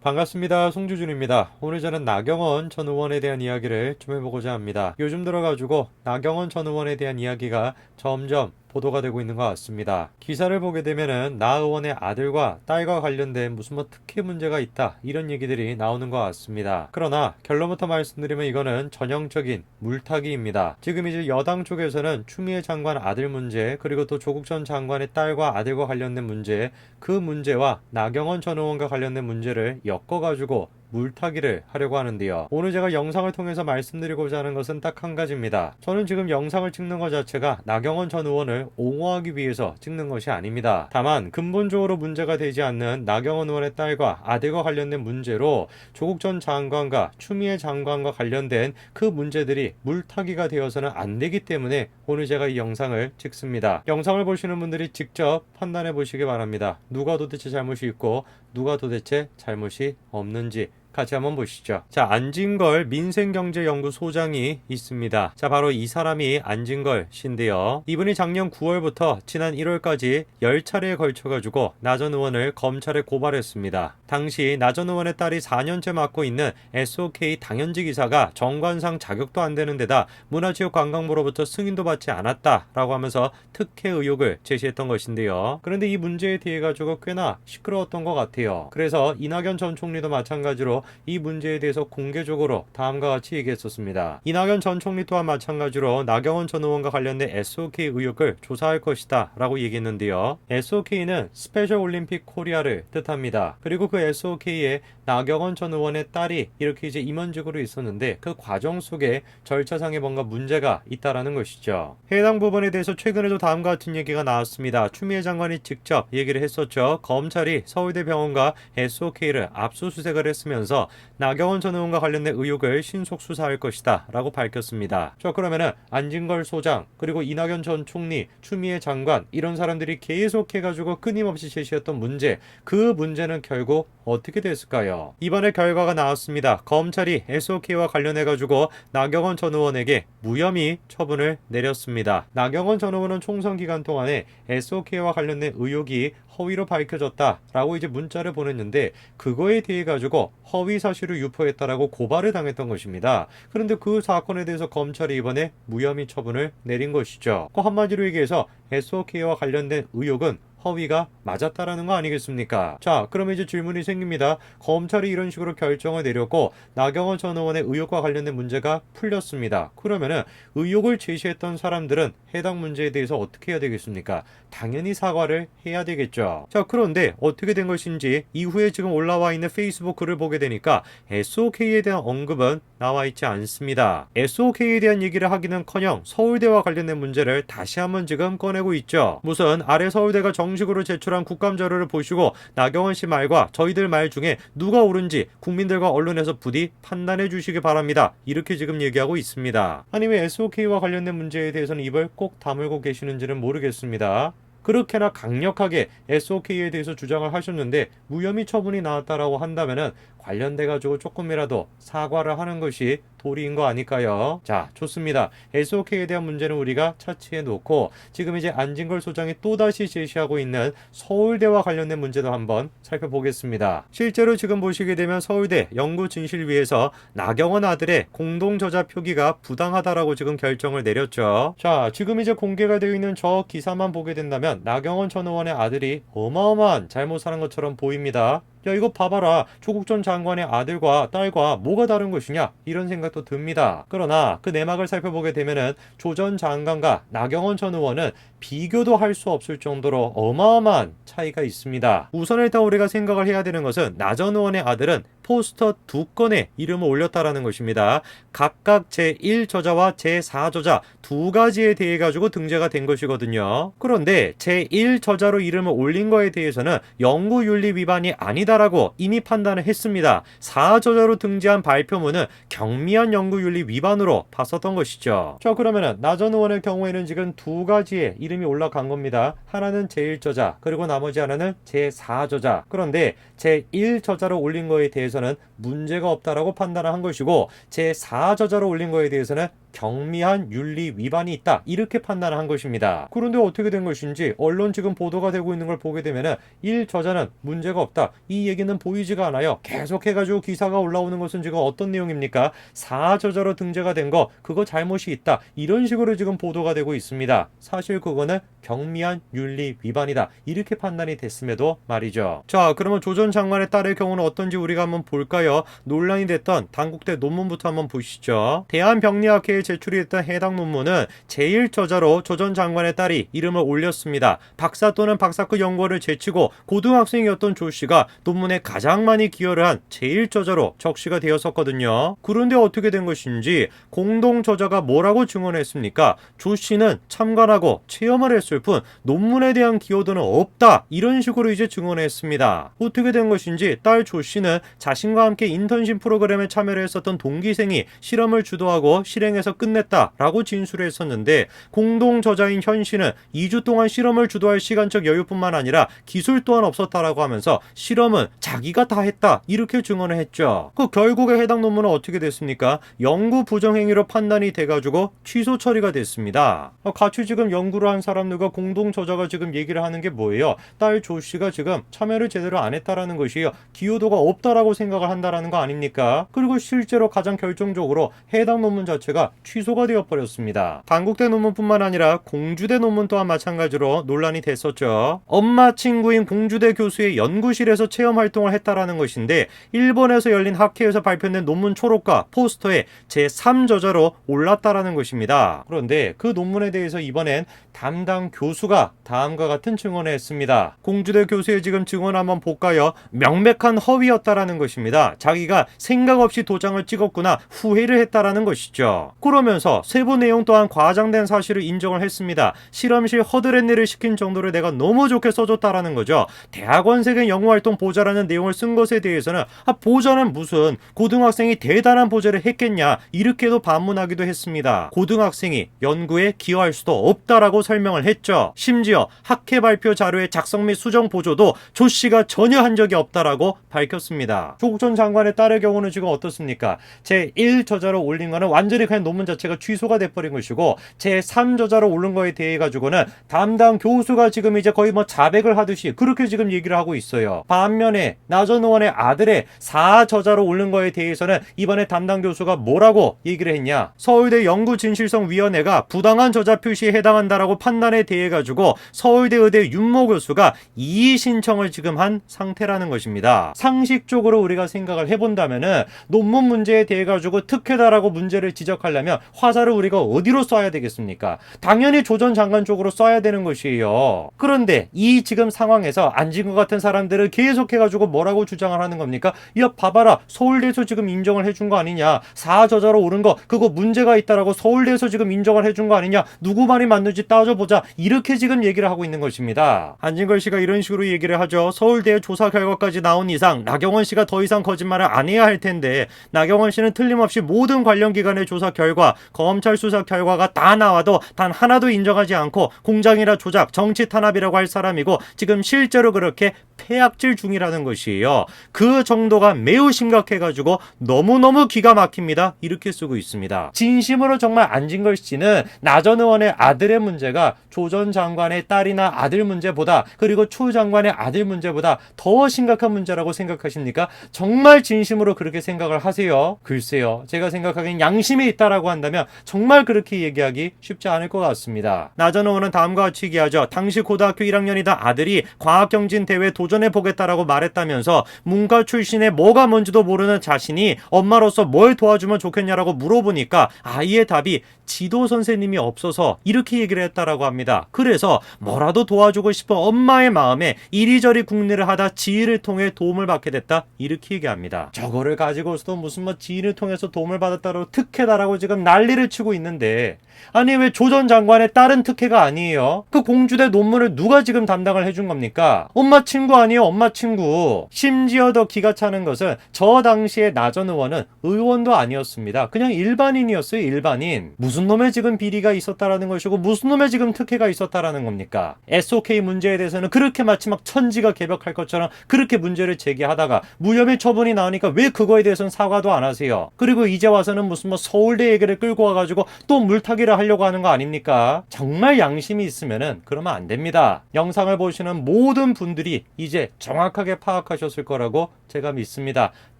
반갑습니다. 송주준입니다. 오늘 저는 나경원 전 의원에 대한 이야기를 좀 해보고자 합니다. 요즘 들어가지고 나경원 전 의원에 대한 이야기가 점점 보도가 되고 있는 것 같습니다. 기사를 보게 되면은 나 의원의 아들과 딸과 관련된 무슨 특혜 문제가 있다 이런 얘기들이 나오는 것 같습니다. 그러나 결론부터 말씀드리면 이거는 전형적인 물타기입니다. 지금 이제 여당 쪽에서는 추미애 장관 아들 문제 그리고 또 조국 전 장관의 딸과 아들과 관련된 문제 그 문제와 나경원 전 의원과 관련된 문제를 엮어가지고 물타기를 하려고 하는데요. 오늘 제가 영상을 통해서 말씀드리고자 하는 것은 딱 한 가지입니다. 저는 지금 영상을 찍는 것 자체가 나경원 전 의원을 옹호하기 위해서 찍는 것이 아닙니다. 다만 근본적으로 문제가 되지 않는 나경원 의원의 딸과 아들과 관련된 문제로 조국 전 장관과 추미애 장관과 관련된 그 문제들이 물타기가 되어서는 안 되기 때문에 오늘 제가 이 영상을 찍습니다. 영상을 보시는 분들이 직접 판단해 보시기 바랍니다. 누가 도대체 잘못이 있고 누가 도대체 잘못이 없는지 같이 한번 보시죠. 자, 안진걸 민생경제연구소장이 있습니다. 자, 바로 이 사람이 안진걸 씨인데요. 이분이 작년 9월부터 지난 1월까지 10차례에 걸쳐가지고 나 전 의원을 검찰에 고발했습니다. 당시 나 전 의원의 딸이 4년째 맡고 있는 SOK 당연직 이사가 정관상 자격도 안 되는 데다 문화체육관광부로부터 승인도 받지 않았다라고 하면서 특혜 의혹을 제시했던 것인데요. 그런데 이 문제에 대해 가지고 꽤나 시끄러웠던 것 같아요. 그래서 이낙연 전 총리도 마찬가지로 이 문제에 대해서 공개적으로 다음과 같이 얘기했었습니다. 이낙연 전 총리 또한 마찬가지로 나경원 전 의원과 관련된 SOK 의혹을 조사할 것이다 라고 얘기했는데요. SOK는 스페셜 올림픽 코리아를 뜻합니다. 그리고 그 SOK에 나경원 전 의원의 딸이 이렇게 이제 임원직으로 있었는데 그 과정 속에 절차상에 뭔가 문제가 있다라는 것이죠. 해당 부분에 대해서 최근에도 다음과 같은 얘기가 나왔습니다. 추미애 장관이 직접 얘기를 했었죠. 검찰이 서울대병원과 SOK를 압수수색을 했으면서 나경원 전 의원과 관련된 의혹을 신속 수사할 것이다 라고 밝혔습니다. 자, 그러면은 안진걸 소장 그리고 이낙연 전 총리 추미애 장관 이런 사람들이 계속해가지고 끊임없이 제시했던 문제 그 문제는 결국 어떻게 됐을까요? 이번에 결과가 나왔습니다. 검찰이 SOK와 관련해가지고 나경원 전 의원에게 무혐의 처분을 내렸습니다. 나경원 전 의원은 총선 기간 동안에 SOK와 관련된 의혹이 허위로 밝혀졌다라고 이제 문자를 보냈는데 그거에 대해 가지고 허위 사실을 유포했다라고 고발을 당했던 것입니다. 그런데 그 사건에 대해서 검찰이 이번에 무혐의 처분을 내린 것이죠. 그 한마디로 얘기해서 SOK와 관련된 의혹은 허위가 맞았다라는 거 아니겠습니까? 자, 그러면 이제 질문이 생깁니다. 검찰이 이런 식으로 결정을 내렸고 나경원 전 의원의 의혹과 관련된 문제가 풀렸습니다. 그러면은 의혹을 제시했던 사람들은 해당 문제에 대해서 어떻게 해야 되겠습니까? 당연히 사과를 해야 되겠죠. 자, 그런데 어떻게 된 것인지 이후에 지금 올라와 있는 페이스북 글을 보게 되니까 SOK에 대한 언급은 나와 있지 않습니다. SOK에 대한 얘기를 하기는커녕 서울대와 관련된 문제를 다시 한번 지금 꺼내고 있죠. 무슨 아래 서울대가 정식으로 제출한 국감 자료를 보시고 나경원 씨 말과 저희들 말 중에 누가 옳은지 국민들과 언론에서 부디 판단해 주시기 바랍니다. 이렇게 지금 얘기하고 있습니다. 아니 왜 SOK와 관련된 문제에 대해서는 입을 꼭 다물고 계시는지는 모르겠습니다. 그렇게나 강력하게 SOK에 대해서 주장을 하셨는데 무혐의 처분이 나왔다라고 한다면은 관련돼 가지고 조금이라도 사과를 하는 것이 도리인 거 아닐까요? 자, 좋습니다. SOK에 대한 문제는 우리가 차치해 놓고 지금 이제 안진걸 소장이 또다시 제시하고 있는 서울대와 관련된 문제도 한번 살펴보겠습니다. 실제로 지금 보시게 되면 서울대 연구진실위에서 나경원 아들의 공동저자 표기가 부당하다라고 지금 결정을 내렸죠. 자, 지금 이제 공개가 되어 있는 저 기사만 보게 된다면 나경원 전 의원의 아들이 어마어마한 잘못을 한 것처럼 보입니다. 야, 이거 봐봐라. 조국 전 장관의 아들과 딸과 뭐가 다른 것이냐? 이런 생각도 듭니다. 그러나 그 내막을 살펴보게 되면은 조 전 장관과 나경원 전 의원은 비교도 할 수 없을 정도로 어마어마한 차이가 있습니다. 우선 일단 우리가 생각을 해야 되는 것은 나 전 의원의 아들은 포스터 2건에 이름을 올렸다라는 것입니다. 각각 제1저자와 제4저자 두 가지에 대해 가지고 등재가 된 것이거든요. 그런데 제1저자로 이름을 올린 거에 대해서는 연구윤리 위반이 아니다라고 이미 판단을 했습니다. 4저자로 등재한 발표문은 경미한 연구윤리 위반으로 봤었던 것이죠. 자, 그러면은 나 전 의원의 경우에는 지금 두 가지의 이름이 올라간 겁니다. 하나는 제1저자 그리고 나머지 하나는 제4저자. 그런데 제1저자로 올린 거에 대해서는 문제가 없다라고 판단을 한 것이고 제4저자로 올린 거에 대해서는 경미한 윤리 위반이 있다 이렇게 판단한 것입니다. 그런데 어떻게 된 것인지 언론 지금 보도가 되고 있는 걸 보게 되면은 1. 저자는 문제가 없다 이 얘기는 보이지가 않아요. 계속해가지고 기사가 올라오는 것은 지금 어떤 내용입니까? 4. 저자로 등재가 된 거 그거 잘못이 있다 이런 식으로 지금 보도가 되고 있습니다. 사실 그거는 경미한 윤리 위반이다 이렇게 판단이 됐음에도 말이죠. 자, 그러면 조 전 장관의 딸의 경우는 어떤지 우리가 한번 볼까요? 논란이 됐던 단국대 논문부터 한번 보시죠. 대한병리학회에 제출이 됐던 해당 논문은 제1저자로 조 전 장관의 딸이 이름을 올렸습니다. 박사 또는 박사급 연구원을 제치고 고등학생이었던 조 씨가 논문에 가장 많이 기여를 한 제1저자로 적시가 되었었거든요. 그런데 어떻게 된 것인지 공동저자가 뭐라고 증언했습니까? 조 씨는 참관하고 체험을 했을 뿐 논문에 대한 기여도는 없다 이런 식으로 이제 증언했습니다. 어떻게 된 것인지 딸 조 씨는 자신과 함께 인턴십 프로그램에 참여를 했었던 동기생이 실험을 주도하고 실행해서 끝냈다라고 진술을 했었는데 공동저자인 현 씨는 2주 동안 실험을 주도할 시간적 여유뿐만 아니라 기술 또한 없었다라고 하면서 실험은 자기가 다 했다 이렇게 증언을 했죠. 그 결국에 해당 논문은 어떻게 됐습니까? 연구 부정행위로 판단이 돼가지고 취소 처리가 됐습니다. 같이 지금 연구를 한 사람들과 공동저자가 지금 얘기를 하는 게 뭐예요? 딸 조 씨가 지금 참여를 제대로 안 했다라는 것이에요. 기여도가 없다라고 생각을 한다라는 거 아닙니까? 그리고 실제로 가장 결정적으로 해당 논문 자체가 취소가 되어 버렸습니다. 단국대 논문뿐만 아니라 공주대 논문 또한 마찬가지로 논란이 됐었죠. 엄마 친구인 공주대 교수의 연구실에서 체험 활동을 했다라는 것인데 일본에서 열린 학회에서 발표된 논문 초록과 포스터에 제3저자로 올랐다라는 것입니다. 그런데 그 논문에 대해서 이번엔 담당 교수가 다음과 같은 증언을 했습니다. 공주대 교수의 지금 증언 한번 볼까요? 명백한 허위였다라는 것입니다. 자기가 생각 없이 도장을 찍었구나 후회를 했다라는 것이죠. 그러면서 세부 내용 또한 과장된 사실을 인정을 했습니다. 실험실 허드렛일을 시킨 정도로 내가 너무 좋게 써줬다라는 거죠. 대학원생의 연구활동 보좌라는 내용을 쓴 것에 대해서는 보좌는 무슨 고등학생이 대단한 보좌를 했겠냐 이렇게도 반문하기도 했습니다. 고등학생이 연구에 기여할 수도 없다라고 설명을 했죠. 심지어 학회 발표 자료의 작성 및 수정 보조도 조 씨가 전혀 한 적이 없다라고 밝혔습니다. 조국 전 장관의 딸의 경우는 지금 어떻습니까? 제1저자로 올린 거는 완전히 그냥 논문 자체가 취소가 돼버린 것이고 제3저자로 올린 거에 대해 가지고는 담당 교수가 지금 이제 거의 뭐 자백을 하듯이 그렇게 지금 얘기를 하고 있어요. 반면에 나 전 의원의 아들의 4저자로 올린 거에 대해서는 이번에 담당 교수가 뭐라고 얘기를 했냐? 서울대 연구진실성위원회가 부당한 저자 표시에 해당한다라고 판단에 대해 가지고 서울대 의대 윤모 교수가 이의 신청을 지금 한 상태라는 것입니다. 상식적으로 우리가 생각을 해본다면은 논문 문제에 대해 가지고 특혜다라고 문제를 지적하려면 화살을 우리가 어디로 쏴야 되겠습니까? 당연히 조 전 장관 쪽으로 쏴야 되는 것이에요. 그런데 이 지금 상황에서 안진것 같은 사람들을 계속해가지고 뭐라고 주장을 하는 겁니까? 야 봐봐라 서울대에서 지금 인정을 해준 거 아니냐 4저자로 오른 거 그거 문제가 있다라고 서울대에서 지금 인정을 해준 거 아니냐 누구 말이 맞는지 따져보자 이렇게 지금 얘기를 하고 있는 것입니다. 안진걸 씨가 이런 식으로 얘기를 하죠. 서울대의 조사 결과까지 나온 이상 나경원 씨가 더 이상 거짓말을 안 해야 할 텐데 나경원 씨는 틀림없이 모든 관련 기관의 조사 결과 검찰 수사 결과가 다 나와도 단 하나도 인정하지 않고 공장이라 조작 정치 탄압이라고 할 사람이고 지금 실제로 그렇게 폐악질 중이라는 것이에요. 그 정도가 매우 심각해가지고 너무너무 기가 막힙니다. 이렇게 쓰고 있습니다. 진심으로 정말 안진걸 씨는 나 전 의원의 아들의 문제가 조 전 장관의 딸이나 아들 문제보다 그리고 추 장관의 아들 문제보다 더 심각한 문제라고 생각하십니까? 정말 진심으로 그렇게 생각을 하세요? 글쎄요. 제가 생각하기엔 양심이 있다라고 한다면 정말 그렇게 얘기하기 쉽지 않을 것 같습니다. 나 전 의원은 다음과 같이 얘기하죠. 당시 고등학교 1학년이던 아들이 과학경진대회에 도전해보겠다라고 말했다면서 문과 출신의 뭐가 뭔지도 모르는 자신이 엄마로서 뭘 도와주면 좋겠냐라고 물어보니까 아이의 답이 지도 선생님이 없어서 이렇게 얘기를 했다라고 합니다. 그래서 뭐라도 도와주고 싶은 엄마의 마음에 이리저리 궁리를 하다 지인을 통해 도움을 받게 됐다 이렇게 얘기합니다. 저거를 가지고서도 무슨 뭐 지인을 통해서 도움을 받았다고 특혜다라고 지금 난리를 치고 있는데 아니 왜 조 전 장관의 딸은 특혜가 아니에요? 그 공주대 논문을 누가 지금 담당을 해준 겁니까? 엄마 친구 아니에요. 엄마 친구. 심지어 더 기가 차는 것은 저 당시에 나 전 의원은 의원도 아니었습니다. 그냥 일반인이었어요. 일반인. 무슨 놈의 지금 비리가 있었다라는 것이고 무슨 놈의 지금 특혜가 있었다라는 겁니까? SOK 문제에 대해서는 그렇게 마치 막 천지가 개벽할 것처럼 그렇게 문제를 제기하다가 무혐의 처분이 나오니까 왜 그거에 대해서는 사과도 안 하세요? 그리고 이제 와서는 무슨 뭐 서울대 얘기를 끌고 와가지고 또 물타기를 하려고 하는 거 아닙니까? 정말 양심이 있으면은 그러면 안 됩니다. 영상을 보시는 모든 분들이 이제 정확하게 파악하셨을 거라고 제가 믿습니다.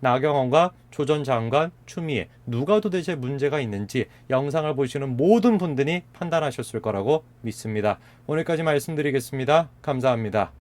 나경원과 조 전 장관, 추미애 누가 도대체 문제가 있는지 영상을 보시는 모든 분들이 판단하셨을 거라고 믿습니다. 오늘까지 말씀드리겠습니다. 감사합니다.